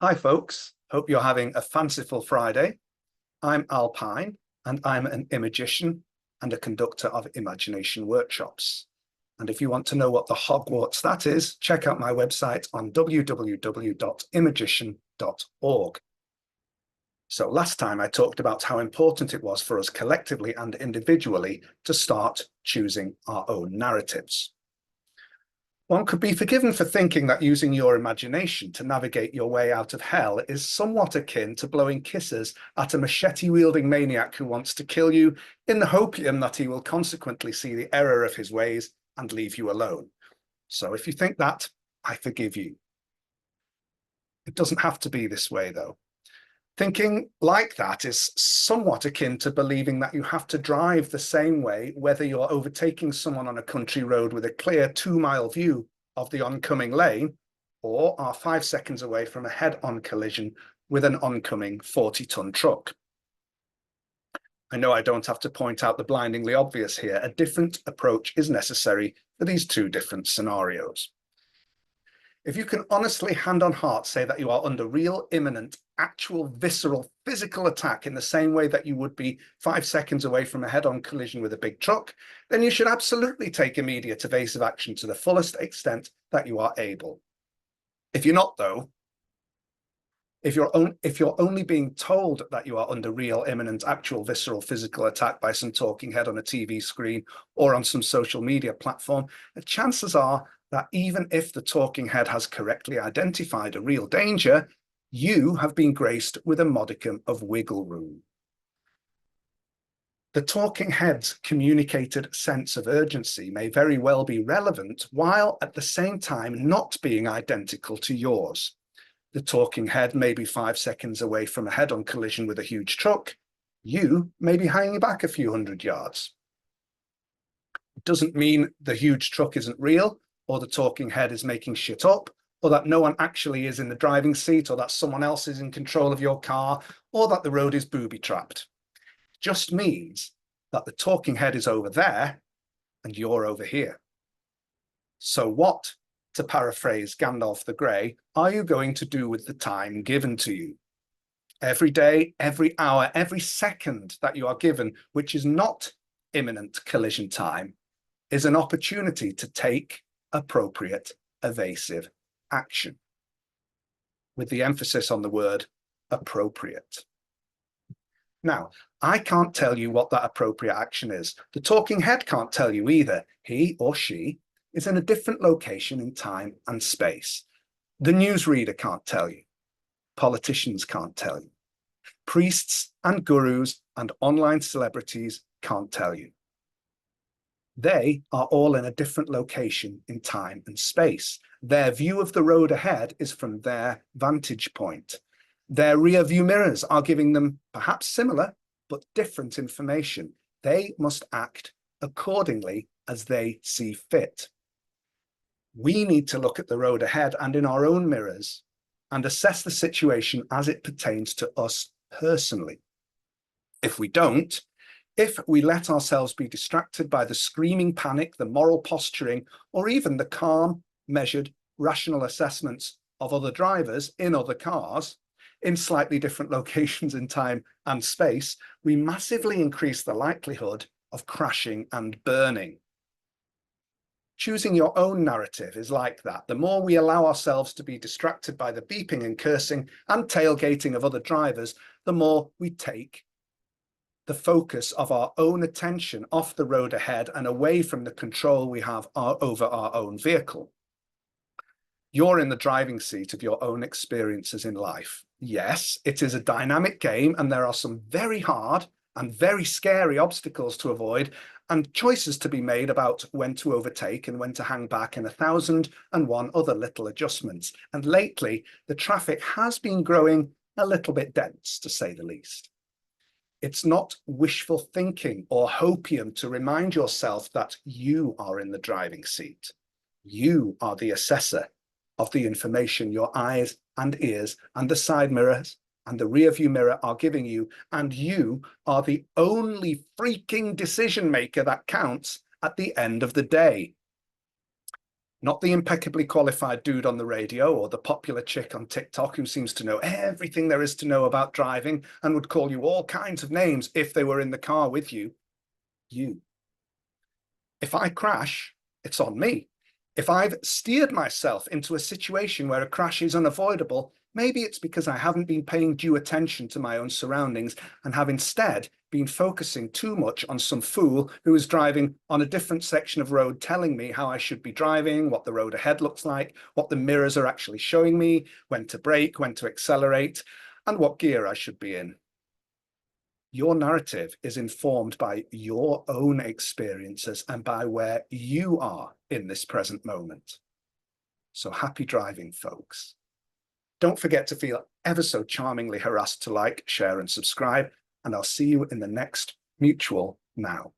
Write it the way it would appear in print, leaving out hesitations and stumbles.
Hi folks, hope you're having a fanciful Friday. I'm Alpine and I'm an imagician and a conductor of imagination workshops. And if you want to know what the Hogwarts that is, check out my website on www.imagician.org. So last time I talked about how important it was for us collectively and individually to start choosing our own narratives. One could be forgiven for thinking that using your imagination to navigate your way out of hell is somewhat akin to blowing kisses at a machete-wielding maniac who wants to kill you in the hopium that he will consequently see the error of his ways and leave you alone. So if you think that, I forgive you. It doesn't have to be this way, though. Thinking like that is somewhat akin to believing that you have to drive the same way whether you're overtaking someone on a country road with a clear 2-mile view of the oncoming lane or are 5 seconds away from a head-on collision with an oncoming 40-ton truck. I know I don't have to point out the blindingly obvious here. A different approach is necessary for these two different scenarios. If you can honestly, hand on heart, say that you are under real, imminent, actual, visceral, physical attack in the same way that you would be 5 seconds away from a head-on collision with a big truck, then you should absolutely take immediate evasive action to the fullest extent that you are able. If you're not, though, if you're only being told that you are under real, imminent, actual, visceral, physical attack by some talking head on a TV screen or on some social media platform, the chances are that even if the talking head has correctly identified a real danger, you have been graced with a modicum of wiggle room. The talking head's communicated sense of urgency may very well be relevant while at the same time not being identical to yours. The talking head may be 5 seconds away from a head-on collision with a huge truck. You may be hanging back a few hundred yards. It doesn't mean the huge truck isn't real, or the talking head is making shit up, or that no one actually is in the driving seat, or that someone else is in control of your car, or that the road is booby-trapped. It just means that the talking head is over there, and you're over here. So what, to paraphrase Gandalf the Grey, are you going to do with the time given to you? Every day, every hour, every second that you are given, which is not imminent collision time, is an opportunity to take appropriate evasive action, with the emphasis on the word appropriate. Now, I can't tell you what that appropriate action is. The talking head can't tell you either. He or she is in a different location in time and space. The newsreader can't tell you. Politicians can't tell you. Priests and gurus and online celebrities can't tell you. They are all in a different location in time and space. Their view of the road ahead is from their vantage point. Their rear view mirrors are giving them perhaps similar but different information. They must act accordingly as they see fit. We need to look at the road ahead and in our own mirrors and assess the situation as it pertains to us personally. If we don't, if we let ourselves be distracted by the screaming panic, the moral posturing, or even the calm, measured, rational assessments of other drivers in other cars, in slightly different locations in time and space, we massively increase the likelihood of crashing and burning. Choosing your own narrative is like that. The more we allow ourselves to be distracted by the beeping and cursing and tailgating of other drivers, the more we take the focus of our own attention off the road ahead and away from the control we have over our own vehicle. You're in the driving seat of your own experiences in life. Yes, it is a dynamic game, and there are some very hard and very scary obstacles to avoid and choices to be made about when to overtake and when to hang back, and 1,001 other little adjustments. And lately, the traffic has been growing a little bit dense, to say the least. It's not wishful thinking or hopium to remind yourself that you are in the driving seat. You are the assessor of the information your eyes and ears and the side mirrors and the rear view mirror are giving you, and you are the only freaking decision maker that counts at the end of the day. Not the impeccably qualified dude on the radio or the popular chick on TikTok who seems to know everything there is to know about driving and would call you all kinds of names if they were in the car with you. You. If I crash, it's on me. If I've steered myself into a situation where a crash is unavoidable, maybe it's because I haven't been paying due attention to my own surroundings and have instead been focusing too much on some fool who is driving on a different section of road telling me how I should be driving, what the road ahead looks like, what the mirrors are actually showing me, when to brake, when to accelerate, and what gear I should be in. Your narrative is informed by your own experiences and by where you are in this present moment. So happy driving, folks. Don't forget to feel ever so charmingly harassed to like, share, and subscribe, and I'll see you in the next Mutual Now.